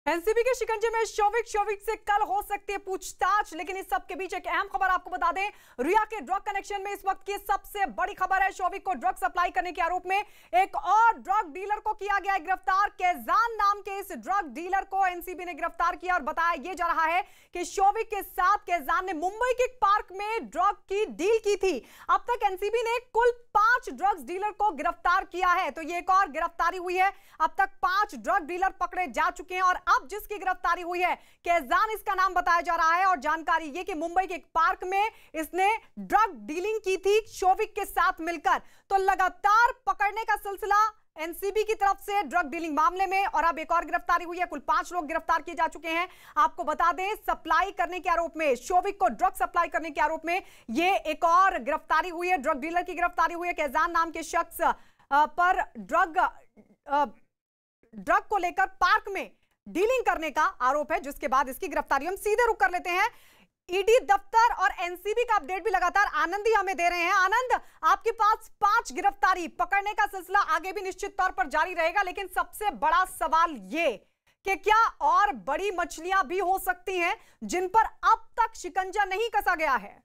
NCB के शिकंजे में शौविक से कल हो सकती है पूछताछ। लेकिन इस सब के बीच एक अहम खबर आपको बता दें, रिया के ड्रग कनेक्शन में इस वक्त की सबसे बड़ी खबर है। शौविक को ड्रग सप्लाई करने के आरोप में एक और ड्रग डीलर को किया गया गिरफ्तार। कैजान नाम के इस ड्रग डीलर को एनसीबी ने गिरफ्तार किया और बताया यह जा रहा है कि शौविक के साथ कैजान ने मुंबई के एक पार्क में ड्रग की डील की थी। अब तक एनसीबी ने कुल 5 ड्रग्स डीलर को गिरफ्तार किया है, तो ये एक और गिरफ्तारी हुई है। अब तक 5 ड्रग डीलर पकड़े जा चुके हैं और अब जिसकी गिरफ्तारी हुई है कैजान इसका नाम बताया जा रहा है। और जानकारी ये कि मुंबई के एक पार्क में इसने ड्रग डीलिंग की थी शौविक के साथ मिलकर। तो लगातार पकड़ने का सिलसिला एनसीबी की तरफ से ड्रग डीलिंग मामले में, और अब एक और गिरफ्तारी हुई है। कुल 5 लोग गिरफ्तार किए जा चुके हैं। आपको बता दें, सप्लाई करने के आरोप में, शौविक को ड्रग सप्लाई करने के आरोप में ये एक और गिरफ्तारी हुई है। ड्रग डीलर की गिरफ्तारी हुई है। कैजान नाम के शख्स पर ड्रग को लेकर पार्क में डीलिंग करने का आरोप है, जिसके बाद इसकी गिरफ्तारी। हम सीधे रुक कर लेते हैं ईडी दफ्तर और एनसीबी का अपडेट भी लगातार आनंद ही हमें दे रहे हैं। आनंद, आपके पास 5 गिरफ्तारी पकड़ने का सिलसिला आगे भी निश्चित तौर पर जारी रहेगा, लेकिन सबसे बड़ा सवाल ये कि क्या और बड़ी मछलियां भी हो सकती हैं जिन पर अब तक शिकंजा नहीं कसा गया है?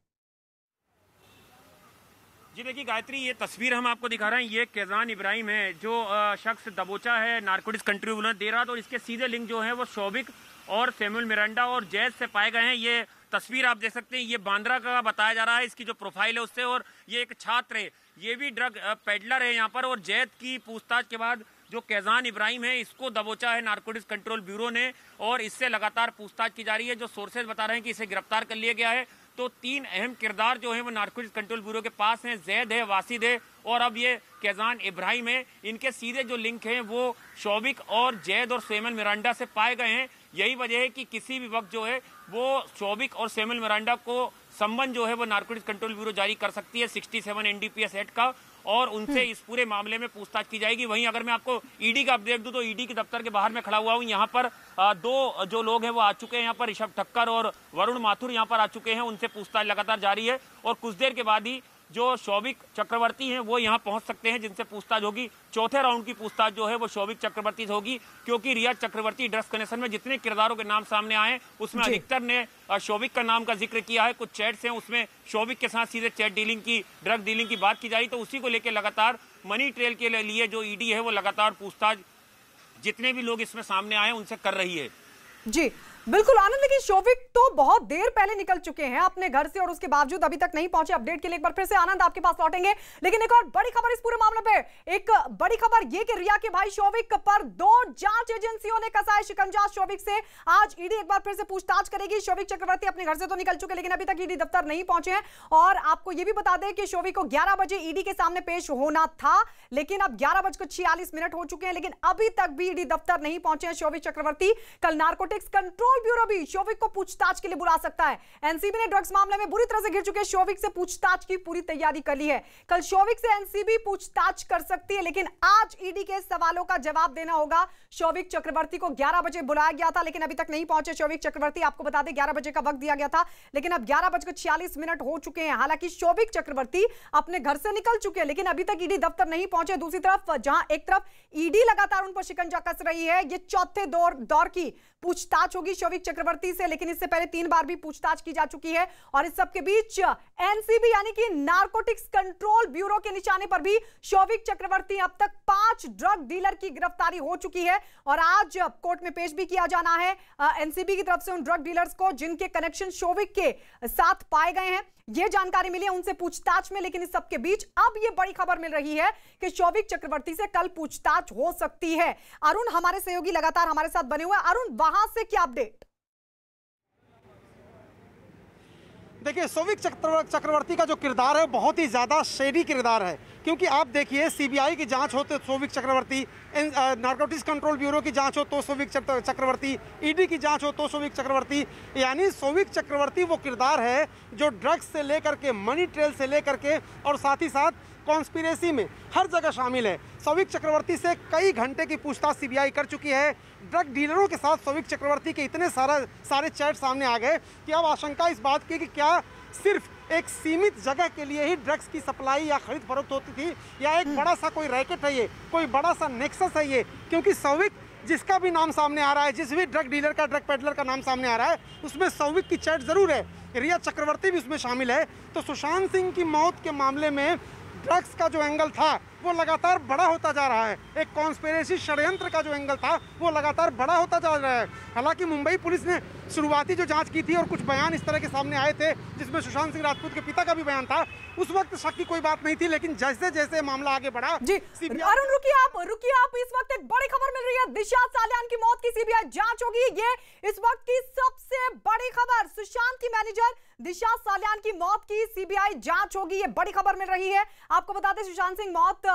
जी देखिए गायत्री, ये तस्वीर हम आपको दिखा रहे हैं। ये कैजान इब्राहिम है जो शख्स दबोचा है नारकोटिक्स कंट्री ब्यूरो दे रहा था, और इसके सीधे लिंक जो है वो शौविक और सैमुअल मिरांडा और जैद से पाए गए हैं। ये तस्वीर आप देख सकते हैं, ये बांद्रा का बताया जा रहा है इसकी जो प्रोफाइल है उससे। और ये एक छात्र है, ये भी ड्रग पेडलर है यहाँ पर। और जैद की पूछताछ के बाद जो कैजान इब्राहिम है इसको दबोचा है नारकोटिक्स कंट्रोल ब्यूरो ने, और इससे लगातार पूछताछ की जा रही है। जो सोर्सेज बता रहे हैं कि इसे गिरफ्तार कर लिया गया है। तो 3 अहम किरदार जो है वो नारकोटिक्स कंट्रोल ब्यूरो के पास हैं, जैद है, वासिद है और अब ये कैजान इब्राहिम है। इनके सीधे जो लिंक हैं वो शौविक और जैद और सैमुअल मिरांडा से पाए गए हैं। यही वजह है कि किसी भी वक्त जो है वो शौविक और सैमुअल मिरांडा को संबंध जो है वो नारकोटिक्स कंट्रोल ब्यूरो जारी कर सकती है 67 एनडीपीएस एक्ट का, और उनसे इस पूरे मामले में पूछताछ की जाएगी। वहीं अगर मैं आपको ईडी का अपडेट दूं तो ईडी के दफ्तर के बाहर मैं खड़ा हुआ हूं। यहाँ पर 2 जो लोग हैं वो आ चुके हैं। यहाँ पर ऋषभ ठक्कर और वरुण माथुर यहाँ पर आ चुके हैं। उनसे पूछताछ लगातार जारी है और कुछ देर के बाद ही जो शौविक चक्रवर्ती हैं वो यहाँ पहुँच सकते हैं, जिनसे पूछताछ होगी। चौथे राउंड की पूछताछ जो है वो शौविक चक्रवर्ती से होगी, क्योंकि रिया चक्रवर्ती ड्रग्स कनेक्शन में जितने किरदारों के नाम सामने आए उसमें अधिकतर ने शौविक का नाम का जिक्र किया है। कुछ चैट्स हैं उसमें शौविक के साथ सीधे चैट डीलिंग की, ड्रग डीलिंग की बात की जा रही। तो उसी को लेकर लगातार मनी ट्रेल के लिए जो ईडी है वो लगातार पूछताछ जितने भी लोग इसमें सामने आए उनसे कर रही है। जी बिल्कुल आनंद, लेकिन शौविक तो बहुत देर पहले निकल चुके हैं अपने घर से और उसके बावजूद अभी तक नहीं पहुंचे। अपडेट के लिए एक बार फिर से आनंद आपके पास लौटेंगे। लेकिन एक और बड़ी खबर इस पूरे मामले पे, एक बड़ी खबर ये कि रिया के भाई शौविक पर 2 जांच एजेंसियों ने कसा है शिकंजा। शौविक से आज ईडी एक बार फिर से पूछताछ करेगी। शौविक चक्रवर्ती अपने घर से तो निकल चुके, लेकिन अभी तक ईडी दफ्तर नहीं पहुंचे हैं। और आपको यह भी बता दें कि शौविक को 11 बजे ईडी के सामने पेश होना था, लेकिन अब 11:46 हो चुके हैं, लेकिन अभी तक भी ईडी दफ्तर नहीं पहुंचे हैं शौविक चक्रवर्ती। कल नारकोटिक्स कंट्रोल ब्यूरो भी शौविक को पूछताछ के लिए बुला सकता है। एनसीबी ने ड्रग्स मामले में बुरी तरह से घिर चुके शौविक से पूछताछ की पूरी तैयारी कर ली है। कल शौविक से एनसीबी पूछताछ कर सकती है, लेकिन आज ईडी के सवालों का जवाब देना होगा। शौविक चक्रवर्ती को 11 बजे बुलाया गया था, लेकिन अभी तक नहीं पहुंचे शौविक चक्रवर्ती। आपको बता दें 11 बजे का वक्त दिया गया था, लेकिन अब 11:46 हो चुके हैं। हालांकि शौविक चक्रवर्ती अपने घर से निकल चुके हैं, लेकिन अभी तक ईडी दफ्तर नहीं पहुंचे। दूसरी तरफ जहां एक तरफ ईडी लगातार उन पर शिकंजा कस रही है, ये चौथे दौर की पूछताछ होगी शौविक चक्रवर्ती से, लेकिन इससे पहले 3 बार भी पूछताछ की जा चुकी है। और इस सब के बीच एनसीबी यानी कि नारकोटिक्स कंट्रोल ब्यूरो के निशाने पर भी शौविक चक्रवर्ती, अब तक 5 ड्रग डीलर की गिरफ्तारी हो चुकी है और आज कोर्ट में पेश भी किया जाना है एनसीबी की तरफ से उन ड्रग डीलर्स को जिनके कनेक्शन शौविक के साथ पाए गए हैं। यह जानकारी मिली है उनसे पूछताछ में, लेकिन इस सब के बीच अब यह बड़ी खबर मिल रही है कि शौविक चक्रवर्ती से कल पूछताछ हो सकती है। अरुण हमारे सहयोगी लगातार हमारे साथ बने हुए हैं। अरुण, वहां से क्या अपडेट? देखिए, शौविक चक्रवर्ती का जो किरदार है बहुत ही ज़्यादा शेडी किरदार है, क्योंकि आप देखिए सीबीआई की जांच हो तो शौविक चक्रवर्ती, नारकोटिक्स कंट्रोल ब्यूरो की जांच हो तो शौविक चक्रवर्ती, ईडी की जांच हो तो शौविक चक्रवर्ती। यानी शौविक चक्रवर्ती वो किरदार है जो ड्रग्स से लेकर के, मनी ट्रेल से लेकर के और साथ ही साथ कॉन्स्पिरेसी में हर जगह शामिल है। शौविक चक्रवर्ती से कई घंटे की पूछताछ सीबीआई कर चुकी है। ड्रग डीलरों के साथ शौविक चक्रवर्ती के इतने सारे चैट सामने आ गए कि अब आशंका इस बात की कि क्या सिर्फ एक सीमित जगह के लिए ही ड्रग्स की सप्लाई या खरीद फरोख्त होती थी, या एक बड़ा सा कोई रैकेट है ये, कोई बड़ा सा नेक्सस है ये, क्योंकि शौविक जिसका भी नाम सामने आ रहा है, जिस भी ड्रग डीलर का, ड्रग पेडलर का नाम सामने आ रहा है, उसमें सौविक की चैट जरूर है, रिया चक्रवर्ती भी उसमें शामिल है। तो सुशांत सिंह की मौत के मामले में ड्रग्स का जो एंगल था वो लगातार बड़ा होता जा रहा है। एक कॉन्स्पिरेसी षड्यंत्र का जो एंगल था वो लगातार बड़ा होता जा रहा है। हालांकि मुंबई पुलिस ने शुरुआती जो जांच की थी और कुछ बयान इस तरह के सामने आए थे, जिसमें सुशांत सिंह राजपूत के पिता का भी बयान था, उस वक्त शक की कोई बात नहीं थी। लेकिन जैसे जैसे मामला आगे बढ़ा जी, अरुण रुकिए आप, इस वक्त एक बड़ी खबर मिल रही है, दिशा सालियान की मौत की सीबीआई जांच होगी। ये इस वक्त की सबसे बड़ी खबर, सुशांत की मैनेजर दिशा सालियान की मौत की सीबीआई जांच होगी, ये बड़ी खबर मिल रही है। आपको बता दें, सुशांत सिंह मौत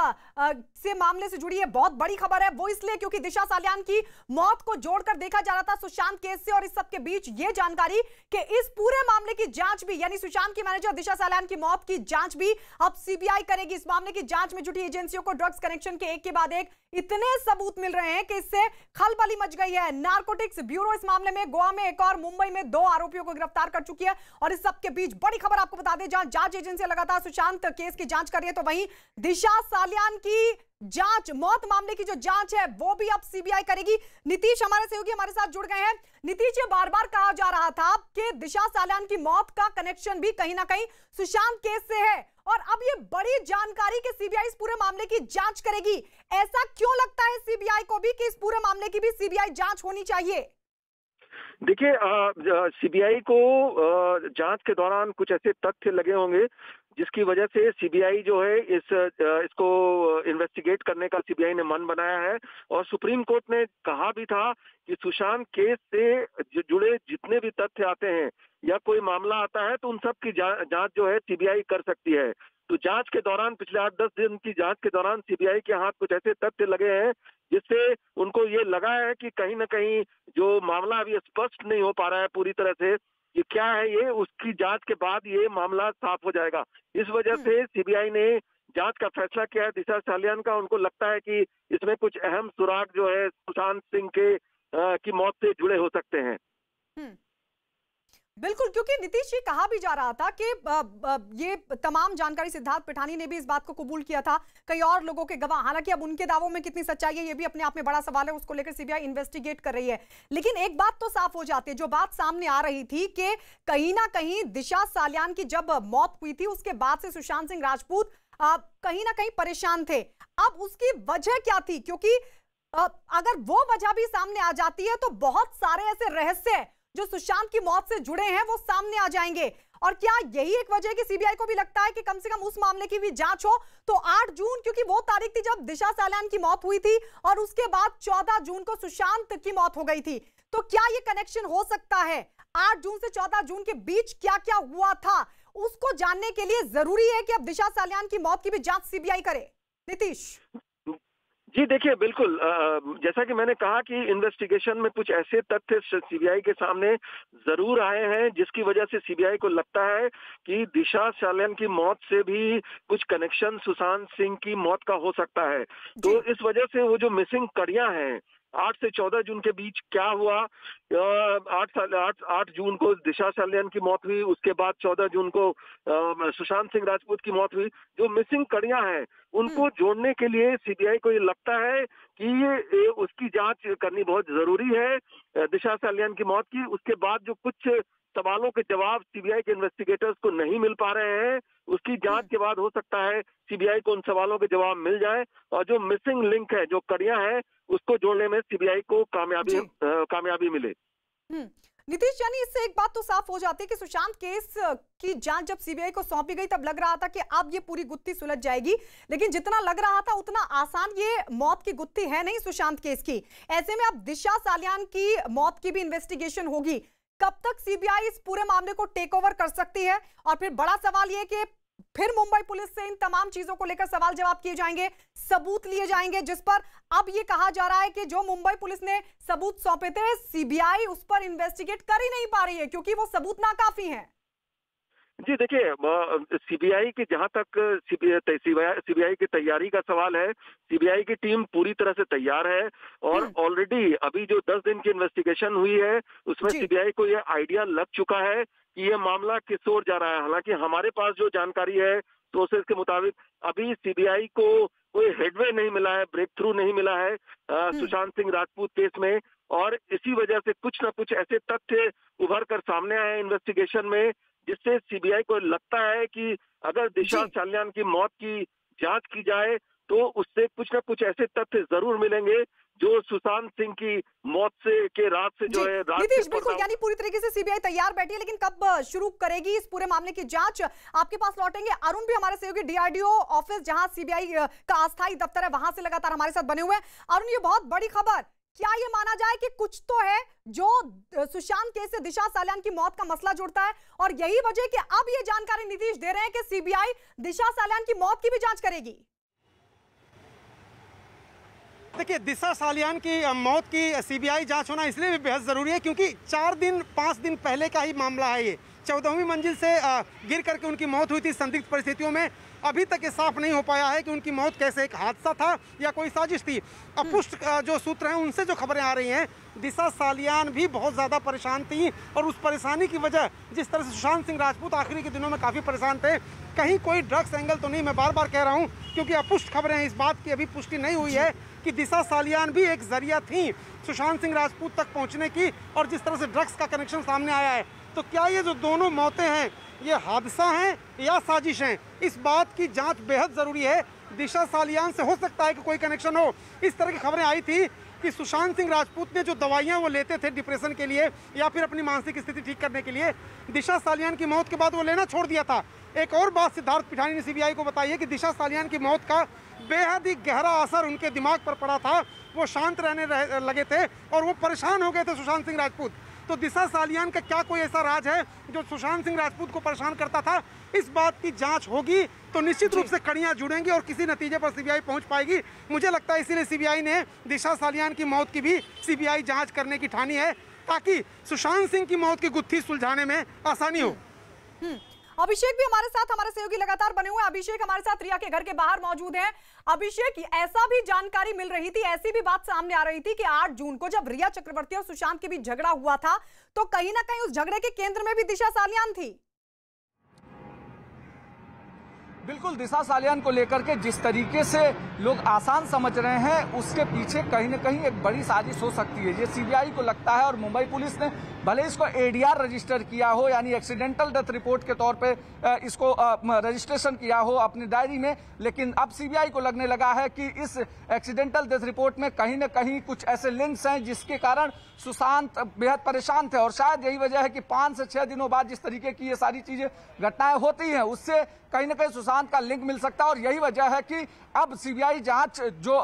से मामले से जुड़ी ये बहुत बड़ी खबर है, वो इसलिए क्योंकि दिशा सालियान की मौत को जोड़कर देखा जा रहा था सुशांत केस से, और इस सब के बीच ये जानकारी कि इस पूरे मामले की जांच भी, यानी सुशांत की मैनेजर दिशा सालियान की मौत की जांच भी अब सीबीआई करेगी। इस मामले की जांच में जुटी एजेंसियों को ड्रग्स कनेक्शन के एक के बाद एक इतने सबूत मिल रहे हैं कि इससे खलबली मच गई है। नारकोटिक्स ब्यूरो इस मामले में गोवा में एक और, मुंबई में 2 आरोपियों को गिरफ्तार कर चुकी है। और इस सब के बीच बड़ी खबर आपको बता दें, जहां जांच एजेंसी लगातार सुशांत केस की जांच कर रही है, तो वहीं दिशा सालियान की जांच, मौत मामले की जो जांच है वो भी अब सीबीआई करेगी। नीतीश हमारे सहयोगी हमारे साथ जुड़ गए हैं। नीतीश, ये बार बार कहा जा रहा था कि दिशा सालियान की मौत का कनेक्शन भी कहीं ना कहीं सुशांत केस से है, और अब ये बड़ी जानकारी कि सीबीआई इस पूरे मामले की जांच करेगी। ऐसा क्यों लगता है सीबीआई को भी कि इस पूरे मामले की भी सीबीआई जांच होनी चाहिए? देखिए, सीबीआई को जांच के दौरान कुछ ऐसे तथ्य लगे होंगे जिसकी वजह से सीबीआई जो है इसको इन्वेस्टिगेट करने का सीबीआई ने मन बनाया है। और सुप्रीम कोर्ट ने कहा भी था कि सुशांत केस से जुड़े जितने भी तथ्य आते हैं या कोई मामला आता है तो उन सब की जांच जो है सीबीआई कर सकती है। तो जांच के दौरान, पिछले 8-10 दिन की जांच के दौरान सीबीआई के हाथ कुछ ऐसे तथ्य लगे हैं जिससे उनको ये लगा है कि कहीं ना कहीं जो मामला अभी स्पष्ट नहीं हो पा रहा है पूरी तरह से ये क्या है, ये उसकी जांच के बाद ये मामला साफ हो जाएगा। इस वजह से सीबीआई ने जांच का फैसला किया है दिशा सालियान का। उनको लगता है कि इसमें कुछ अहम सुराग जो है सुशांत सिंह के की मौत से जुड़े हो सकते हैं। बिल्कुल, क्योंकि नीतीश जी कहा भी जा रहा था कि ये तमाम जानकारी सिद्धार्थ पिठानी ने भी इस बात को कबूल किया था, कई और लोगों के गवाह, हालांकि अब उनके दावों में कितनी सच्चाई है ये भी अपने आप में बड़ा सवाल है, उसको लेकर सीबीआई इन्वेस्टिगेट कर रही है। लेकिन एक बात तो साफ हो जाती है, जो बात सामने आ रही थी कि कहीं ना कहीं दिशा सालियान की जब मौत हुई थी उसके बाद से सुशांत सिंह राजपूत कहीं ना कहीं परेशान थे। अब उसकी वजह क्या थी? क्योंकि अगर वो वजह भी सामने आ जाती है तो बहुत सारे ऐसे रहस्य जो सुशांत की मौत से जुड़े हैं वो सामने आ जाएंगे। और क्या यही एक वजह है कि सीबीआई को भी लगता है कि कम से कम उस मामले की भी जांच हो? तो 8 जून, क्योंकि वो तारीख थी जब दिशा सालियान की मौत हुई थी, और उसके बाद 14 जून को सुशांत की मौत हो गई थी, तो क्या ये कनेक्शन हो सकता है? 8 जून से 14 जून के बीच क्या क्या हुआ था, उसको जानने के लिए जरूरी है कि अब दिशा सालियान की मौत की भी जांच सीबीआई करे। नीतीश जी देखिए, बिल्कुल जैसा कि मैंने कहा कि इन्वेस्टिगेशन में कुछ ऐसे तथ्य सीबीआई के सामने जरूर आए हैं जिसकी वजह से सीबीआई को लगता है कि दिशा सालियान की मौत से भी कुछ कनेक्शन सुशांत सिंह की मौत का हो सकता है। तो इस वजह से वो जो मिसिंग कड़ियां हैं, 8 से 14 जून के बीच क्या हुआ, 8 जून को दिशा सालियान की मौत हुई, उसके बाद 14 जून को सुशांत सिंह राजपूत की मौत हुई, जो मिसिंग कड़ियां हैं उनको जोड़ने के लिए सीबीआई को ये लगता है कि ये उसकी जांच करनी बहुत जरूरी है दिशा सालियान की मौत की। उसके बाद जो कुछ सवालों के जवाब सीबीआई के इन्वेस्टिगेटर्स को नहीं मिल पा रहे हैं, उसकी जांच के बाद हो सकता है सीबीआई को उन सवालों के जवाब मिल जाए, और जो मिसिंग लिंक है, जो कड़ियां हैं, उसको जोड़ने में सीबीआई को कामयाबी मिले। नीतीश, यानी इससे एक बात तो साफ हो जाती है कि सुशांत केस की जांच जब सीबीआई को सौंपी गई तब लग रहा था कि अब ये पूरी गुत्थी सुलझ जाएगी, लेकिन जितना लग रहा था उतना आसान ये मौत की गुत्थी है नहीं सुशांत केस की। ऐसे में अब दिशा सालियान की मौत की भी इन्वेस्टिगेशन होगी। कब तक सीबीआई इस पूरे मामले को टेक ओवर कर सकती है? और फिर बड़ा सवाल ये कि फिर मुंबई पुलिस से इन तमाम चीजों को लेकर सवाल जवाब किए जाएंगे, सबूत लिए जाएंगे, जिस पर अब ये कहा जा रहा है कि जो मुंबई पुलिस ने सबूत सौंपे थे सीबीआई उस पर इन्वेस्टिगेट कर ही नहीं पा रही है क्योंकि वो सबूत नाकाफी हैं। जी देखिए, सीबीआई की जहां तक सीबीआई की तैयारी का सवाल है, सीबीआई की टीम पूरी तरह से तैयार है, और ऑलरेडी अभी जो 10 दिन की इन्वेस्टिगेशन हुई है उसमें सीबीआई को ये आइडिया लग चुका है कि ये मामला किस ओर जा रहा है। हालांकि हमारे पास जो जानकारी है सोर्सेज के मुताबिक अभी सीबीआई को कोई हेडवे नहीं मिला है, ब्रेक थ्रू नहीं मिला है सुशांत सिंह राजपूत केस में। और इसी वजह से कुछ ना कुछ ऐसे तथ्य उभर कर सामने आए इन्वेस्टिगेशन में, जिससे सीबीआई को लगता है कि अगर दिशा सालियान की मौत की जांच की जाए तो उससे कुछ ना कुछ ऐसे तथ्य जरूर मिलेंगे जो सुशांत सिंह की मौत से के रात से जो है नीतीश, बिल्कुल, यानी पूरी तरीके से सीबीआई तैयार बैठी है, लेकिन कब शुरू करेगी इस पूरे मामले की जांच? आपके पास लौटेंगे अरुण भी हमारे सहयोगी डीआरडीओ ऑफिस जहां सीबीआई का अस्थायी दफ्तर है वहां से लगातार हमारे साथ बने हुए हैं। अरुण, ये बहुत बड़ी खबर, क्या ये माना जाए कि कुछ तो है जो सुशांत केस से दिशा सालियान की मौत का मसला जुड़ता है, और यही वजह कि अब ये जानकारी नीतीश दे रहे हैं कि सीबीआई दिशा सालियान की मौत की भी जांच करेगी? देखिए, दिशा सालियान की मौत की सीबीआई जांच होना इसलिए भी बेहद ज़रूरी है क्योंकि 4-5 दिन पहले का ही मामला है ये। 14वीं मंजिल से गिर करके उनकी मौत हुई थी संदिग्ध परिस्थितियों में। अभी तक ये साफ नहीं हो पाया है कि उनकी मौत कैसे एक हादसा था या कोई साजिश थी। अपुष्ट जो सूत्र हैं उनसे जो खबरें आ रही हैं, दिशा सालियान भी बहुत ज़्यादा परेशान थी और उस परेशानी की वजह, जिस तरह से सुशांत सिंह राजपूत आखिरी के दिनों में काफ़ी परेशान थे, कहीं कोई ड्रग्स एंगल तो नहीं। मैं बार बार कह रहा हूँ क्योंकि अपुष्ट खबरें हैं, इस बात की अभी पुष्टि नहीं हुई है कि दिशा सालियान भी एक जरिया थी सुशांत सिंह राजपूत तक पहुँचने की। और जिस तरह से ड्रग्स का कनेक्शन सामने आया है, तो क्या ये जो दोनों मौतें हैं ये हादसा हैं या साजिश हैं, इस बात की जांच बेहद ज़रूरी है। दिशा सालियान से हो सकता है कि कोई कनेक्शन हो। इस तरह की खबरें आई थी कि सुशांत सिंह राजपूत ने जो दवाइयां वो लेते थे डिप्रेशन के लिए या फिर अपनी मानसिक स्थिति ठीक करने के लिए, दिशा सालियान की मौत के बाद वो लेना छोड़ दिया था। एक और बात सिद्धार्थ पिठानी ने सीबीआई को बताई है कि दिशा सालियान की मौत का बेहद ही गहरा असर उनके दिमाग पर पड़ा था। वो शांत रहने लगे थे और वो परेशान हो गए थे सुशांत सिंह राजपूत। तो दिशा सालियान का क्या कोई ऐसा राज है जो सुशांत सिंह राजपूत को परेशान करता था? इस बात की जांच होगी तो निश्चित रूप से कड़ियां जुड़ेंगी और किसी नतीजे पर सीबीआई पहुंच पाएगी। मुझे लगता है इसीलिए सीबीआई ने दिशा सालियान की मौत की भी सीबीआई जांच करने की ठानी है, ताकि सुशांत सिंह की मौत की गुत्थी सुलझाने में आसानी हो। अभिषेक भी हमारे साथ, हमारे सहयोगी लगातार बने हुए हैं। अभिषेक हमारे साथ रिया के घर के बाहर मौजूद हैं। अभिषेक, ऐसा भी जानकारी मिल रही थी, ऐसी भी बात सामने आ रही थी कि 8 जून को जब रिया चक्रवर्ती और सुशांत के बीच झगड़ा हुआ था, तो कहीं ना कहीं उस झगड़े के केंद्र में भी दिशा सालियान थी। बिल्कुल, दिशा सालियान को लेकर के जिस तरीके से लोग आसान समझ रहे हैं, उसके पीछे कहीं न कहीं एक बड़ी साजिश हो सकती है। ये सीबीआई को लगता है, और मुंबई पुलिस ने भले इसको एडीआर रजिस्टर किया हो, यानी एक्सीडेंटल डेथ रिपोर्ट के तौर पे इसको रजिस्ट्रेशन किया हो अपनी डायरी में, लेकिन अब सीबीआई को लगने लगा है कि इस एक्सीडेंटल डेथ रिपोर्ट में कहीं न कहीं कुछ ऐसे लिंक्स हैं जिसके कारण सुशांत बेहद परेशान थे। और शायद यही वजह है कि 5 से 6 दिनों बाद जिस तरीके की ये सारी चीजें घटनाएं होती हैं, उससे कहीं न कहीं सुशांत का लिंक मिल सकता है। और यही वजह है कि अब सीबीआई जांच जो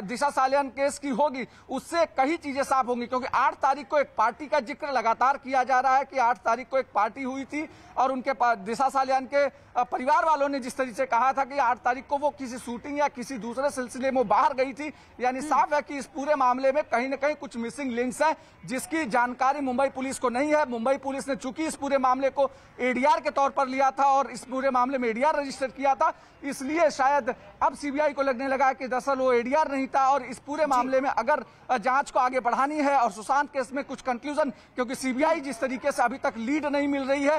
दिशा सालियान केस की होगी, उससे कई चीजें साफ होंगी। क्योंकि 8 तारीख को एक पार्टी का जिक्र लगातार किया जा रहा है कि 8 तारीख को एक पार्टी हुई थी और उनके दिशा सालियान के परिवार वालों ने जिस तरीके से कहा था कि 8 तारीख को वो किसी शूटिंग या किसी दूसरे सिलसिले में बाहर गई थी, यानी साफ है कि इस पूरे मामले में कहीं न कहीं कुछ मिसिंग लिंक्स हैं, जिसकी जानकारी मुंबई पुलिस को नहीं है। मुंबई पुलिस ने चूंकि इस पूरे मामले को एडीआर के तौर पर लिया था और इस पूरे मामले में एडीआर रजिस्टर किया था, इसलिए शायद अब सीबीआई को लगने लगा कि दरअसल वो एडीआर नहीं था। और इस पूरे मामले में अगर जांच को आगे बढ़ानी है और सुशांत केस में कुछ कंक्लूजन, क्योंकि सीबीआई जिस तरीके से अभी तक लीड नहीं मिल रही है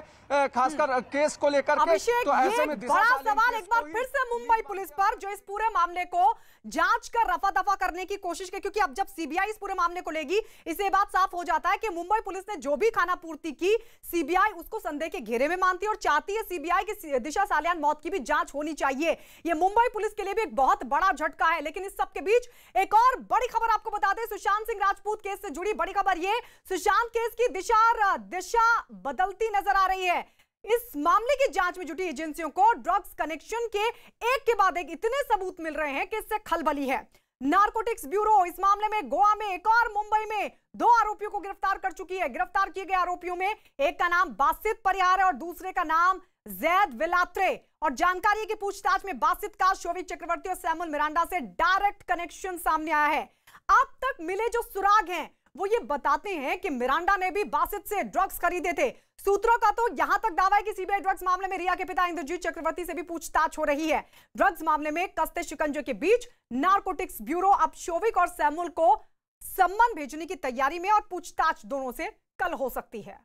खासकर केस को लेकर के, तो ऐसे में बड़ा सवाल एक बार फिर से मुंबई पुलिस पर, जो इस पूरे मामले को जांच कर रफा दफा करने की कोशिश की। क्योंकि अब जब सीबीआई इस पूरे मामले को लेगी, इससे बात साफ हो जाता है कि मुंबई पुलिस ने जो भी खाना पूर्ति की, सीबीआई उसको संदेह के घेरे में मानती है और चाहती है सीबीआई की दिशा सालियान मौत की भी जांच होनी चाहिए। ये मुंबई पुलिस के लिए भी एक बहुत बड़ा झटका है। लेकिन इस सब के बीच एक और बड़ी खबर आपको बता दें, सुशांत सिंह राजपूत केस से जुड़ी बड़ी खबर। ये सुशांत केस की दिशा बदलती नजर आ रही है। इस मामले की जांच में जुटी एजेंसियों को ड्रग्स कनेक्शन के एक के बाद एक इतने सबूत मिल रहे हैं कि इससे खलबली है। नारकोटिक्स ब्यूरो इस मामले में गोवा में एक और मुंबई में 2 आरोपियों को गिरफ्तार कर चुकी है। गिरफ्तार किए गए आरोपियों में एक का नाम बासित परिहार है और दूसरे का नाम जैद विलात्रे। और जानकारी की पूछताछ में बासित का शोविक चक्रवर्ती और सैमुअल मिरांडा से डायरेक्ट कनेक्शन सामने आया है। अब तक मिले जो सुराग हैं वो ये बताते हैं कि मिरांडा ने भी बासित से ड्रग्स खरीदे थे। सूत्रों का तो यहां तक दावा है कि सीबीआई ड्रग्स मामले में रिया के पिता इंद्रजीत चक्रवर्ती से भी पूछताछ हो रही है। ड्रग्स मामले में कसते शिकंजे के बीच नारकोटिक्स ब्यूरो अब शोविक और सैमुअल को सम्मन भेजने की तैयारी में और पूछताछ दोनों से कल हो सकती है।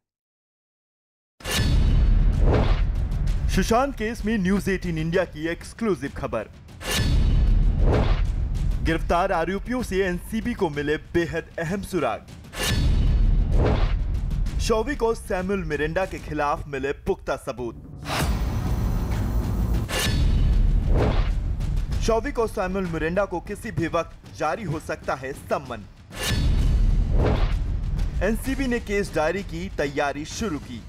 सुशांत केस में न्यूज़ 18 इंडिया की एक्सक्लूसिव खबर। गिरफ्तार आरोपियों से एनसीबी को मिले बेहद अहम सुराग। शौविक और सैमुअल मिरांडा के खिलाफ मिले पुख्ता सबूत। शौविक और सैमुअल मिरांडा को किसी भी वक्त जारी हो सकता है सम्मन। एनसीबी ने केस डायरी की तैयारी शुरू की।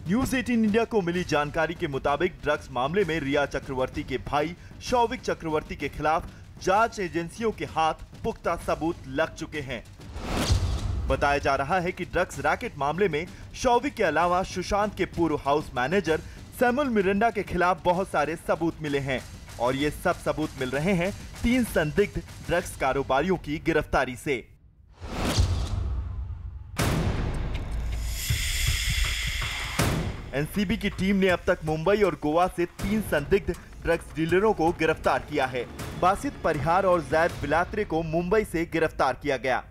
न्यूज 18 इंडिया को मिली जानकारी के मुताबिक ड्रग्स मामले में रिया चक्रवर्ती के भाई शौविक चक्रवर्ती के खिलाफ जांच एजेंसियों के हाथ पुख्ता सबूत लग चुके हैं। बताया जा रहा है कि ड्रग्स रैकेट मामले में शौविक के अलावा सुशांत के पूर्व हाउस मैनेजर सैमुअल मिरांडा के खिलाफ बहुत सारे सबूत मिले हैं और ये सब सबूत मिल रहे हैं 3 संदिग्ध ड्रग्स कारोबारियों की गिरफ्तारी से। एनसीबी की टीम ने अब तक मुंबई और गोवा से 3 संदिग्ध ड्रग्स डीलरों को गिरफ्तार किया है। बासित परिहार और जैद बिलात्रे को मुंबई से गिरफ्तार किया गया।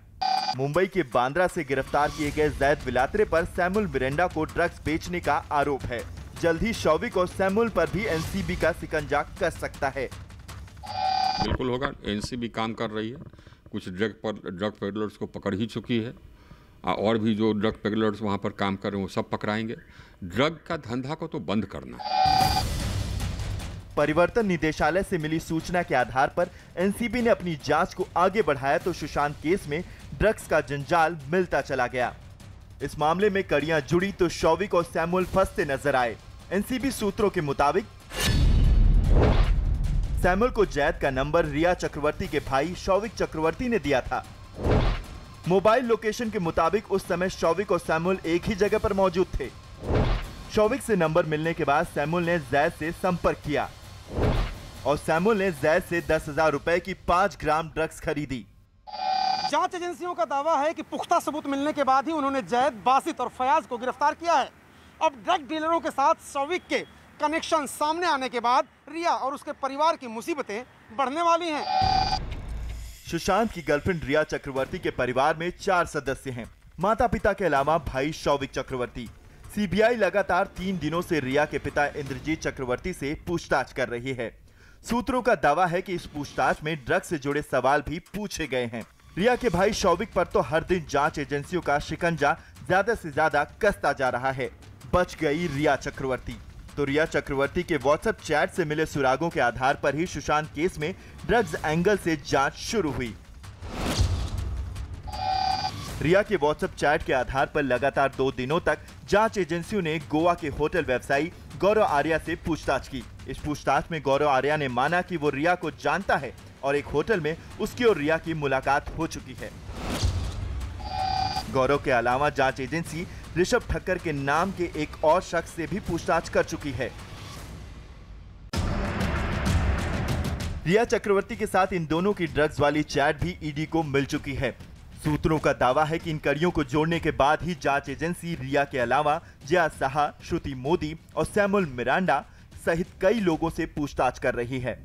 मुंबई के बांद्रा से गिरफ्तार किए गए जैद बिलात्रे पर सैमुअल मिरांडा को ड्रग्स बेचने का आरोप है। जल्द ही शौविक और सैमुअल पर भी एनसीबी का शिकंजा कस सकता है। बिल्कुल होगा, एनसीबी काम कर रही है, कुछ ड्रग पेडलर्स को पकड़ ही चुकी है और भी जो ड्रग पेडलर्स वहां पर काम कर रहे हैं वो सब पकड़ाएंगे। ड्रग का धंधा को तो बंद करना है। परिवर्तन निदेशालय से मिली सूचना के आधार पर एनसीबी ने अपनी जांच को आगे बढ़ाया तो सुशांत केस में ड्रग्स का जंजाल मिलता चला गया। इस मामले में कड़ियां जुड़ी तो शौविक और सैमुअल फंसते नजर आए। एनसीबी सूत्रों के मुताबिक सैमुअल को जैद का नंबर रिया चक्रवर्ती के भाई शौविक चक्रवर्ती ने दिया था। मोबाइल लोकेशन के मुताबिक उस समय शौविक और सैमुअल एक ही जगह पर मौजूद थे। शौविक से नंबर मिलने के बाद सैमुअल ने जैद से संपर्क किया और सैमुअल ने जैद से 10,000 रुपए की 5 ग्राम ड्रग्स खरीदी। जांच एजेंसियों का दावा है कि पुख्ता सबूत मिलने के बाद ही उन्होंने जैद, बासित और फयाज को गिरफ्तार किया है। अब ड्रग डीलरों के साथ शौविक के कनेक्शन सामने आने के बाद रिया और उसके परिवार की मुसीबतें बढ़ने वाली हैं। सुशांत की गर्लफ्रेंड रिया चक्रवर्ती के परिवार में 4 सदस्य हैं। माता पिता के अलावा भाई शौविक चक्रवर्ती। सीबीआई लगातार 3 दिनों से रिया के पिता इंद्रजीत चक्रवर्ती से पूछताछ कर रही है। सूत्रों का दावा है कि इस पूछताछ में ड्रग्स से जुड़े सवाल भी पूछे गए हैं। रिया के भाई शौविक पर तो हर दिन जांच एजेंसियों का शिकंजा ज्यादा से ज्यादा कसता जा रहा है। बच गई रिया चक्रवर्ती। तो रिया चक्रवर्ती के व्हाट्सएप चैट से मिले सुरागों के आधार पर ही सुशांत केस में ड्रग्स एंगल से जांच शुरू हुई। रिया के व्हाट्सएप चैट के आधार पर लगातार 2 दिनों तक जांच एजेंसियों ने गोवा के होटल व्यवसायी गौरव आर्या से पूछताछ की। इस पूछताछ में गौरव आर्या ने माना कि वो रिया को जानता है और एक होटल में उसकी और रिया की मुलाकात हो चुकी है। गौरव के अलावा जांच एजेंसी ऋषभ ठक्कर के नाम के एक और शख्स से भी पूछताछ कर चुकी है। रिया चक्रवर्ती के साथ इन दोनों की ड्रग्स वाली चैट भी ईडी को मिल चुकी है। सूत्रों का दावा है कि इन कड़ियों को जोड़ने के बाद ही जांच एजेंसी रिया के अलावा जया साहा, श्रुति मोदी और सैमुअल मिरांडा सहित कई लोगों से पूछताछ कर रही है।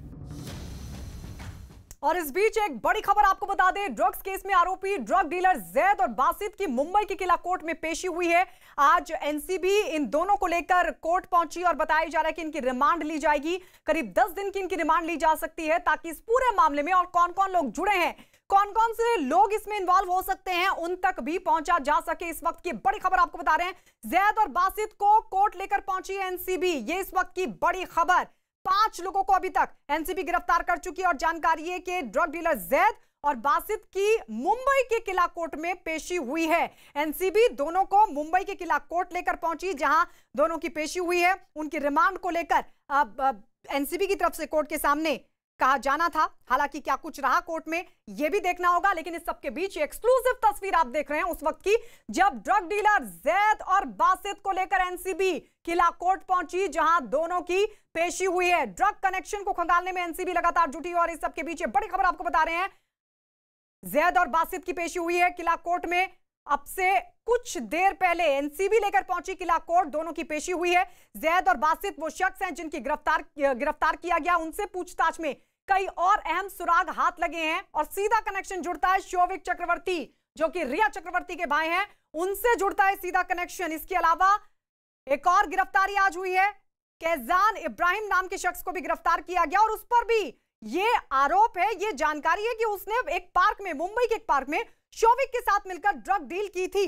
और इस बीच एक बड़ी खबर आपको बता दें, ड्रग्स केस में आरोपी ड्रग डीलर जैद और बासित की मुंबई की किला कोर्ट में पेशी हुई है। आज एनसीबी इन दोनों को लेकर कोर्ट पहुंची और बताया जा रहा है कि इनकी रिमांड ली जाएगी। करीब 10 दिन की इनकी रिमांड ली जा सकती है ताकि इस पूरे मामले में और कौन कौन लोग जुड़े हैं, कौन कौन से लोग इसमें इन्वॉल्व हो सकते हैं, उन तक भी पहुंचा जा सके। इस वक्त की बड़ी खबर आपको बता रहे हैं, जैद और बासित को कोर्ट लेकर पहुंची है एनसीबी। ये इस वक्त की बड़ी खबर। 5 लोगों को अभी तक एनसीबी गिरफ्तार कर चुकी है और जानकारी है कि ड्रग डीलर जैद और बासित की मुंबई के किला कोर्ट में पेशी हुई है। एनसीबी दोनों को मुंबई के किला कोर्ट लेकर पहुंची, जहां दोनों की पेशी हुई है। उनकी रिमांड को लेकर अब एनसीबी की तरफ से कोर्ट के सामने कहा जाना था। हालांकि क्या कुछ रहा कोर्ट में यह भी देखना होगा, लेकिन इस सबके बीच एक्सक्लूसिव तस्वीर आप देख रहे हैं उस वक्त की, जब ड्रग डीलर जैद और बासित को लेकर एनसीबी किला कोर्ट पहुंची, जहां दोनों की पेशी हुई है। ड्रग कनेक्शन को खंगालने में एनसीबी लगातार जुटी और इस सबके बीच बड़ी खबर आपको बता रहे हैं, जैद और बासित की पेशी हुई है किला कोर्ट में। अब से कुछ देर पहले एनसीबी लेकर पहुंची किला कोर्ट, दोनों की पेशी हुई है। जैद और बासित वो शख्स हैं जिनकी गिरफ्तार किया गया। उनसे पूछताछ में कई और अहम सुराग हाथ लगे हैं और सीधा कनेक्शन जुड़ता है शौविक चक्रवर्ती, जो कि रिया चक्रवर्ती के भाई हैं, उनसे जुड़ता है सीधा कनेक्शन। इसके अलावा एक और गिरफ्तारी आज हुई है, कैजान इब्राहिम नाम के शख्स को भी गिरफ्तार किया गया और उस पर भी ये आरोप है, ये जानकारी है कि उसने एक पार्क में, मुंबई के एक पार्क में शौविक के साथ मिलकर ड्रग डील की थी।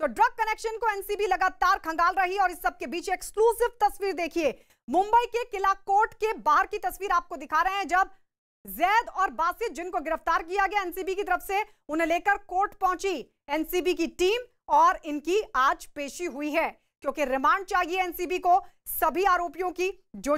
तो ड्रग कनेक्शन को एनसीबी लगातार खंगाल रही और इस सब के बीच एक्सक्लूसिव तस्वीर देखिए। मुंबई के किला कोर्ट के बाहर की तस्वीर आपको दिखा रहे हैं, जब जैद और बासित, जिनको गिरफ्तार किया गया एनसीबी की तरफ से, उन्हें लेकर कोर्ट पहुंची एनसीबी की टीम और इनकी आज पेशी हुई है, क्योंकि रिमांड चाहिए एनसीबी को सभी आरोपियों की जो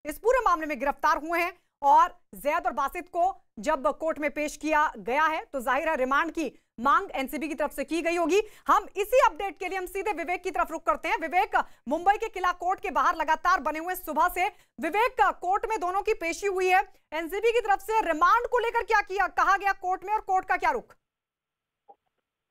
इस पूरे मामले में गिरफ्तार हुए हैं। और जैद और बासित को जब कोर्ट में पेश किया गया है तो जाहिर है रिमांड की मांग एनसीबी की तरफ से की गई होगी। हम इसी अपडेट के लिए हम सीधे विवेक की तरफ रुख करते हैं। विवेक, मुंबई के किला कोर्ट के बाहर लगातार बने हुए सुबह से, विवेक, कोर्ट में दोनों की पेशी हुई है, एनसीबी की तरफ से रिमांड को लेकर क्या कहा गया कोर्ट में और कोर्ट का क्या रुख?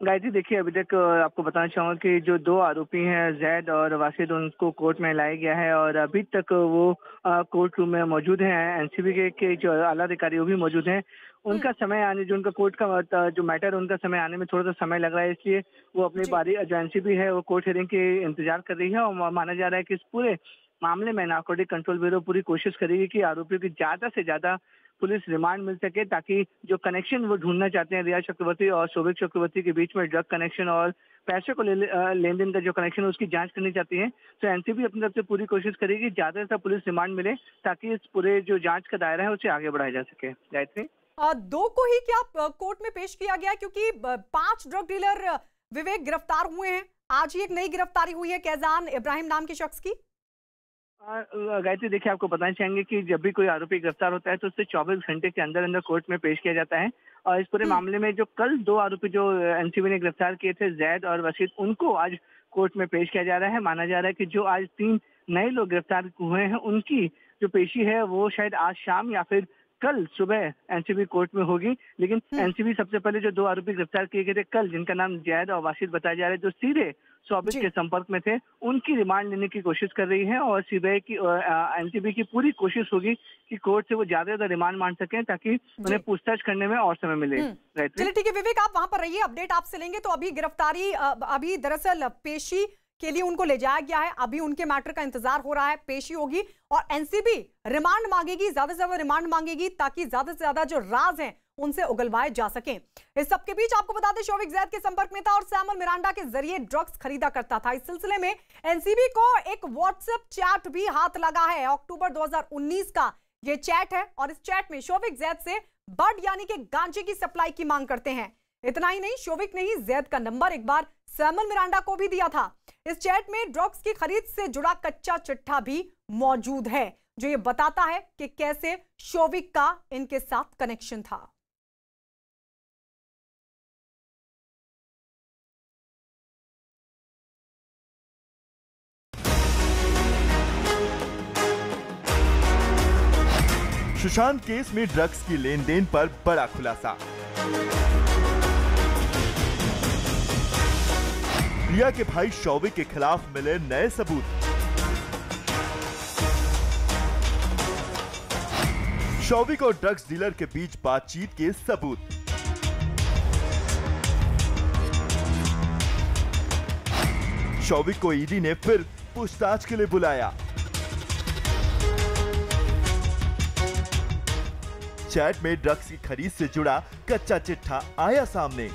गायत्री, देखिए अभी तक आपको बताना चाहूँगा कि जो दो आरोपी हैं जैद और वासिद, उनको कोर्ट में लाया गया है और अभी तक वो कोर्ट रूम में मौजूद हैं। एनसीबी के जो आला अधिकारी वो भी मौजूद हैं। उनका समय आने, जो उनका कोर्ट का जो मैटर, उनका समय आने में थोड़ा सा समय लग रहा है, इसलिए वो अपनी बारी, जो एनसीबी है वो कोर्ट हियरिंग के इंतजार कर रही है। और माना जा रहा है कि इस पूरे मामले में नारकोटिक कंट्रोल ब्यूरो पूरी कोशिश करेगी कि आरोपियों की ज्यादा से ज्यादा पुलिस रिमांड मिल सके, ताकि जो कनेक्शन वो ढूंढना चाहते हैं रिया चक्रवर्ती और शौविक चक्रवर्ती के बीच में, ड्रग कनेक्शन और पैसे को लेन देन का जो कनेक्शन है उसकी जांच करनी चाहती है। तो एनसीबी अपनी तरफ से पूरी कोशिश करेगी ज्यादा से ज्यादा पुलिस रिमांड मिले, ताकि इस पूरे जो जांच का दायरा है उसे आगे बढ़ाया जा सके। गायत्री, दो को ही क्या कोर्ट में पेश किया गया, क्योंकि 5 ड्रग डीलर विवेक गिरफ्तार हुए हैं, आज ही एक नई गिरफ्तारी हुई है कैजान इब्राहिम नाम के शख्स की। गायत्री, देखिए आपको बताना चाहेंगे कि जब भी कोई आरोपी गिरफ्तार होता है तो उससे 24 घंटे के अंदर अंदर कोर्ट में पेश किया जाता है। और इस पूरे मामले में जो कल 2 आरोपी जो एनसीबी ने गिरफ्तार किए थे, जैद और वसीद, उनको आज कोर्ट में पेश किया जा रहा है। माना जा रहा है कि जो आज 3 नए लोग गिरफ्तार हुए हैं उनकी जो पेशी है वो शायद आज शाम या फिर कल सुबह एनसीबी कोर्ट में होगी। लेकिन एनसीबी सबसे पहले जो 2 आरोपी गिरफ्तार किए गए थे कल, जिनका नाम जैद और वासिद बताया जा रहा है, जो सीधे शौविक के संपर्क में थे, उनकी रिमांड लेने की कोशिश कर रही है। और सीबीआई की एनसीबी की पूरी कोशिश होगी कि कोर्ट से वो ज्यादा रिमांड मांग सकें, ताकि उन्हें पूछताछ करने में और समय मिले। चलिए ठीक है विवेक, आप वहां पर रहिए, अपडेट आपसे लेंगे। तो अभी गिरफ्तारी, अभी दरअसल पेशी के लिए उनको ले जाया गया है, अभी उनके मैटर का इंतजार हो रहा है, पेशी होगी और एनसीबी रिमांड मांगेगी, ज्यादा से ज्यादा रिमांड मांगेगी, ताकि ज्यादा से ज्यादा जो राज हैं उनसे उगलवाए जा सकें। इस सबके बीच आपको बता दें, शौविक जैद के संपर्क में था और सैमुअल मिरांडा के जरिए ड्रग्स खरीदा करता था। इस सिलसिले में एनसीबी को एक व्हाट्सएप चैट भी हाथ लगा है। अक्टूबर 2019 का ये चैट है और इस चैट में शौविक जैद से बड यानी कि गांजे की सप्लाई की मांग करते हैं। इतना ही नहीं, शौविक ने ही जैद का नंबर एक बार सैमुअल मिरांडा को भी दिया था। इस चैट में ड्रग्स की खरीद से जुड़ा कच्चा चिट्ठा भी मौजूद है, जो ये बताता है कि कैसे शौविक का इनके साथ कनेक्शन था। सुशांत केस में ड्रग्स की लेन देन पर बड़ा खुलासा। रिया के भाई शौविक के खिलाफ मिले नए सबूत। शौविक और ड्रग्स डीलर के बीच बातचीत के सबूत। शौविक को ईडी ने फिर पूछताछ के लिए बुलाया। चैट में ड्रग्स की खरीद से जुड़ा कच्चा चिट्ठा आया सामने।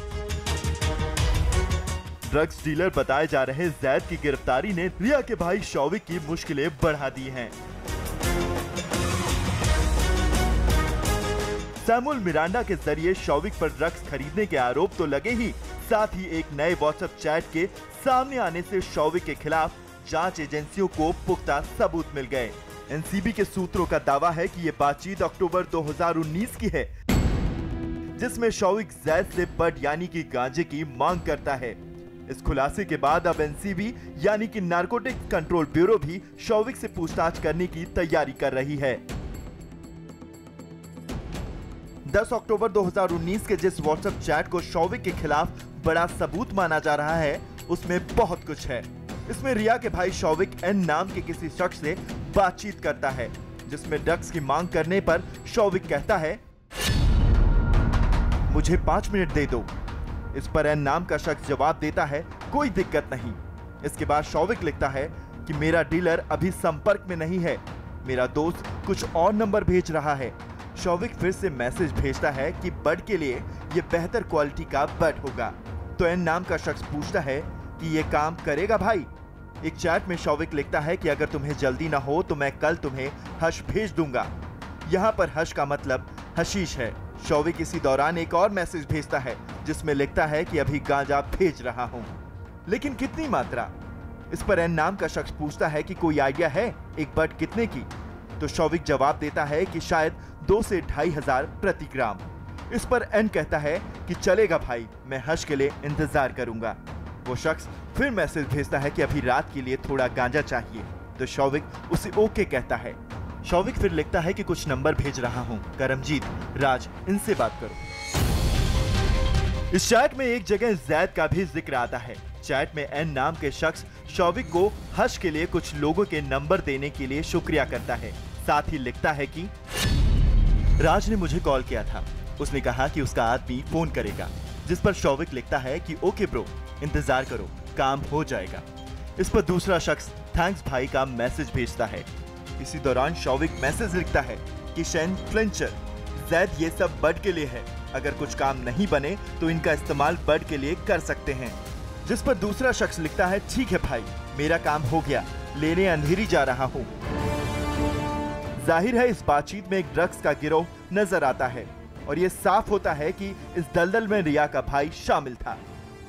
ड्रग्स डीलर बताए जा रहे जैद की गिरफ्तारी ने रिया के भाई शौविक की मुश्किलें बढ़ा दी हैं। सैमुअल मिरांडा के जरिए शौविक पर ड्रग्स खरीदने के आरोप तो लगे ही, साथ ही एक नए व्हाट्सएप चैट के सामने आने से शौविक के खिलाफ जांच एजेंसियों को पुख्ता सबूत मिल गए। एनसीबी के सूत्रों का दावा है कि ये बातचीत अक्टूबर 2019 की है, जिसमें शौविक जैद से बड यानी कि गांजे की मांग करता है। इस खुलासे के बाद अब एनसीबी यानी कि नारकोटिक कंट्रोल ब्यूरो भी शौविक से पूछताछ करने की तैयारी कर रही है। 10 अक्टूबर 2019 के जिस व्हाट्सएप चैट को शौविक के खिलाफ बड़ा सबूत माना जा रहा है, उसमें बहुत कुछ है। इसमें रिया के भाई शौविक एन नाम के किसी शख्स से बातचीत करता है, जिसमें ड्रग्स की मांग करने पर शौविक कहता है, मुझे 5 मिनट दे दो। इस पर एन नाम का शख्स जवाब देता है, कोई दिक्कत नहीं। इसके बाद शौविक लिखता है कि मेरा डीलर अभी संपर्क में नहीं है, मेरा दोस्त कुछ और नंबर भेज रहा है, शौविक फिर से मैसेज भेजता है कि बड के लिए ये बेहतर क्वालिटी का बड होगा। तो एन नाम का शख्स पूछता है कि ये काम करेगा भाई। एक चैट में शौविक लिखता है कि अगर तुम्हें जल्दी ना हो तो मैं कल तुम्हें हश भेज दूंगा। यहाँ पर हश का मतलब हशीश है। शौविक इसी दौरान एक और मैसेज भेजता है जिसमें लिखता है कि अभी गांजा भेज रहा हूँ, लेकिन कितनी मात्रा। इस पर एन नाम का शख्स पूछता है कि कोई आइडिया है एक बड कितने की। तो शौविक जवाब देता है कि शायद 2 से 2,500 प्रति ग्राम। इस पर एन कहता है कि चलेगा भाई, मैं हश के लिए इंतजार करूंगा। वो शख्स फिर मैसेज भेजता है कि अभी रात के लिए थोड़ा गांजा चाहिए। तो शौविक उसे ओके कहता है। शौविक फिर लिखता है कि कुछ नंबर भेज रहा हूं, करमजीत, राज, इनसे बात करो। इस चैट में एक जगह जैद का भी जिक्र आता है। चैट में एन नाम के शख्स शौविक को हश के लिए कुछ लोगों के नंबर देने के लिए शुक्रिया करता है। साथ ही लिखता है कि राज ने मुझे कॉल किया था, उसने कहा कि उसका आदमी फोन करेगा। जिस पर शौविक लिखता है कि ओके ब्रो, इंतजार करो, काम हो जाएगा। इस पर दूसरा शख्स थैंक्स भाई का मैसेज भेजता है। इसी दौरान शौविक मैसेज लिखता है कि शैन फ्लेंचर, जैद ये सब बड के लिए है, अगर कुछ काम नहीं बने तो इनका इस्तेमाल बड के लिए कर सकते हैं। जिस पर दूसरा शख्स लिखता है ठीक है भाई, मेरा काम हो गया, लेने अंधेरी जा रहा हूँ। जाहिर है इस बातचीत में एक ड्रग्स का गिरोह नजर आता है और ये साफ होता है कि इस दलदल में रिया का भाई शामिल था।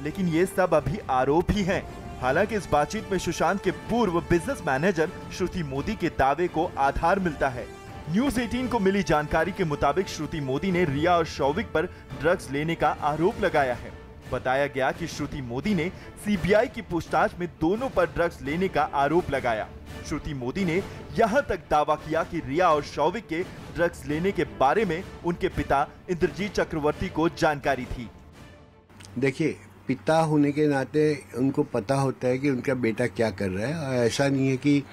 लेकिन ये सब अभी आरोप ही हैं। हालांकि इस बातचीत में सुशांत के पूर्व बिजनेस मैनेजर श्रुति मोदी के दावे को आधार मिलता है। न्यूज 18 को मिली जानकारी के मुताबिक श्रुति मोदी ने रिया और शौविक पर ड्रग्स लेने का आरोप लगाया है। बताया गया कि श्रुति मोदी ने सीबीआई की पूछताछ में दोनों पर ड्रग्स लेने का आरोप लगाया। श्रुति मोदी ने यहां तक दावा किया कि रिया और शौविक के ड्रग्स लेने के बारे में उनके पिता इंद्रजीत चक्रवर्ती को जानकारी थी। देखिए, पिता होने के नाते उनको पता होता है कि उनका बेटा क्या कर रहा है, और ऐसा नहीं है कि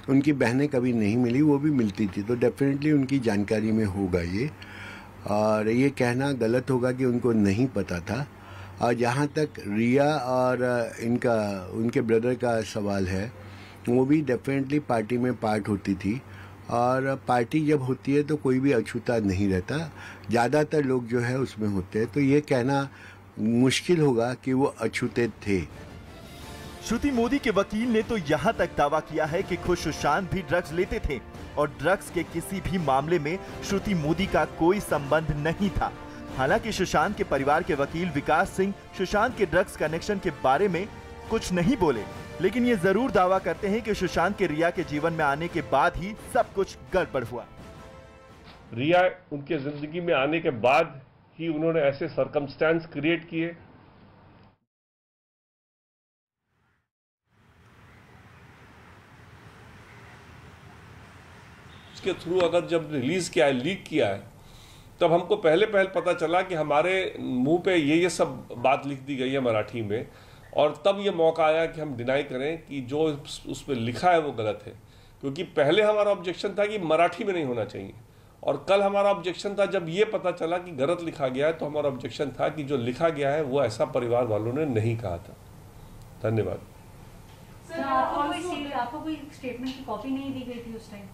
उनकी बहनें कभी नहीं मिली, वो भी मिलती थी, तो डेफिनेटली उनकी जानकारी में होगा ये। और ये कहना गलत होगा कि उनको नहीं पता था। और जहाँ तक रिया और उनके ब्रदर का सवाल है, वो भी डेफिनेटली पार्टी में पार्ट होती थी। और पार्टी जब होती है तो कोई भी अछूता नहीं रहता, ज़्यादातर लोग जो है उसमें होते हैं, तो ये कहना मुश्किल होगा कि वो अछूते थे। श्रुति मोदी के वकील ने तो यहाँ तक दावा किया है कि खुद सुशांत भी ड्रग्स लेते थे और ड्रग्स के किसी भी मामले में श्रुति मोदी का कोई संबंध नहीं था। हालांकि सुशांत के परिवार के वकील विकास सिंह सुशांत के ड्रग्स कनेक्शन के बारे में कुछ नहीं बोले, लेकिन ये जरूर दावा करते हैं कि सुशांत के रिया के जीवन में आने के बाद ही सब कुछ गड़बड़ हुआ। रिया उनके जिंदगी में आने के बाद ही उन्होंने ऐसे सर्कमस्टेंस क्रिएट किए। उसके थ्रू अगर जब रिलीज किया है, लीक किया है, तब हमको पहले पता चला कि हमारे मुंह पे ये सब बात लिख दी गई है मराठी में, और तब ये मौका आया कि हम डिनाई करें कि जो उस पर लिखा है वो गलत है। क्योंकि पहले हमारा ऑब्जेक्शन था कि मराठी में नहीं होना चाहिए, और कल हमारा ऑब्जेक्शन था जब ये पता चला कि गलत लिखा गया है, तो हमारा ऑब्जेक्शन था कि जो लिखा गया है वो ऐसा परिवार वालों ने नहीं कहा था। धन्यवाद। सर, आपको कोई स्टेटमेंट की कॉपी नहीं दी गई थी उस टाइम?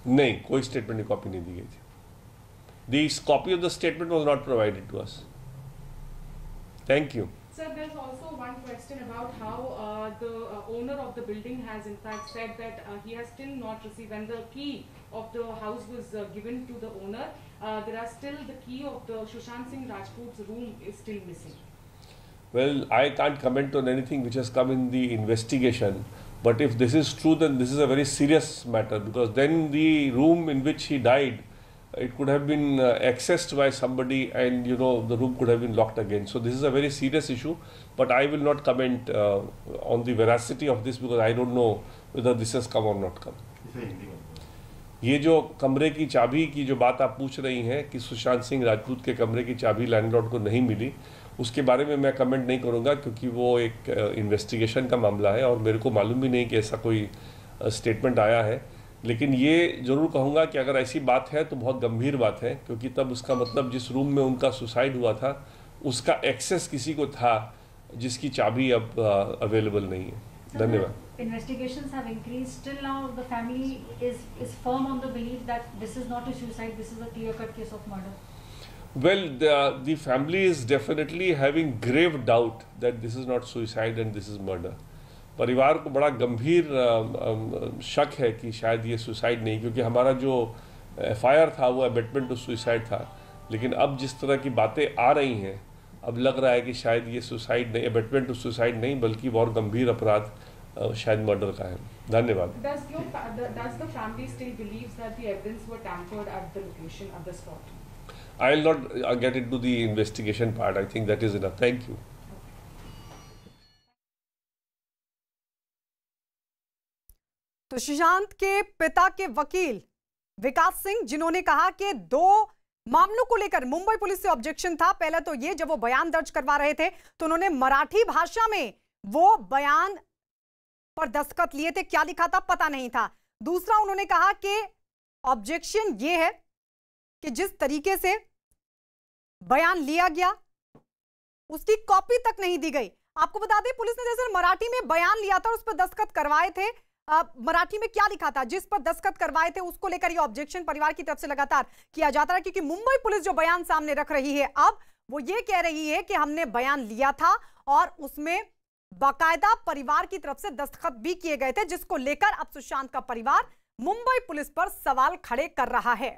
नहीं, कोई स्टेटमेंट की कॉपी नहीं दी गई थी। The copy of the statement was not provided to us. Thank you. Sir, there's also one question about how the owner of the building has in fact said that he has still not received, when the key of the house was given to the owner, there are still the key of the Sushant Singh Rajput's room is still missing. Well, I can't comment on anything which has come in the investigation, but if this is true, then this is a very serious matter, because then the room in which he died, it could have been accessed by somebody, and the room could have been locked again. So this is a very serious issue, but I will not comment on the veracity of this, because I don't know whether this has come or not come. ये जो कमरे की चाबी की जो बात आप पूछ रही हैं कि सुशांत सिंह राजपूत के कमरे की चाबी लैंडलॉर्ड को नहीं मिली, उसके बारे में मैं कमेंट नहीं करूंगा, क्योंकि वो एक इन्वेस्टिगेशन का मामला है और मेरे को मालूम भी नहीं कि ऐसा कोई स्टेटमेंट आया है। लेकिन ये जरूर कहूँगा कि अगर ऐसी बात है तो बहुत गंभीर बात है, क्योंकि तब उसका मतलब जिस रूम में उनका सुसाइड हुआ था उसका एक्सेस किसी को था जिसकी चाबी अब अवेलेबल नहीं है। धन्यवाद। investigations have increased. Still now the family is firm on the belief that this is not a suicide, this is a clear-cut case of murder. Well, the family is definitely having grave doubt that this is not suicide and this is murder. परिवार को बड़ा गंभीर शक है कि शायद ये suicide नहीं, क्योंकि हमारा जो FIR था वो अबेटमेंट टू सुसाइड था, लेकिन अब जिस तरह की बातें आ रही हैं अब लग रहा है कि शायद ये सुसाइड नहीं, अबेटमेंट टू सुसाइड नहीं, बल्कि बहुत गंभीर अपराध शायद मर्डर का है। धन्यवाद। Does the family still believes that the evidence were tampered at the location, at the spot? I will not get into the investigation part. I think that is enough. Thank you. तो सुशांत के पिता के वकील विकास सिंह, जिन्होंने कहा कि 2 मामलों को लेकर मुंबई पुलिस से ऑब्जेक्शन था। पहले तो ये, जब वो बयान दर्ज करवा रहे थे तो उन्होंने मराठी भाषा में वो बयान पर दस्तखत लिए थे, क्या लिखा था पता नहीं था। दूसरा, उन्होंने कहा कि ऑब्जेक्शन ये है कि जिस तरीके से बयान लिया गया उसकी कॉपी तक नहीं दी गई। आपको बता दें, पुलिस ने जैसे मराठी में बयान लिया था और उस पर दस्तखत करवाए थे, मराठी में क्या लिखा था जिस पर दस्तखत करवाए थे, उसको लेकर ये ऑब्जेक्शन परिवार की तरफ से लगातार किया जाता है, क्योंकि मुंबई पुलिस जो बयान सामने रख रही है अब वो ये कह रही है कि हमने बयान लिया था और उसमें बाकायदा परिवार की तरफ से दस्तखत भी किए गए थे, जिसको लेकर अब सुशांत का परिवार मुंबई पुलिस पर सवाल खड़े कर रहा है।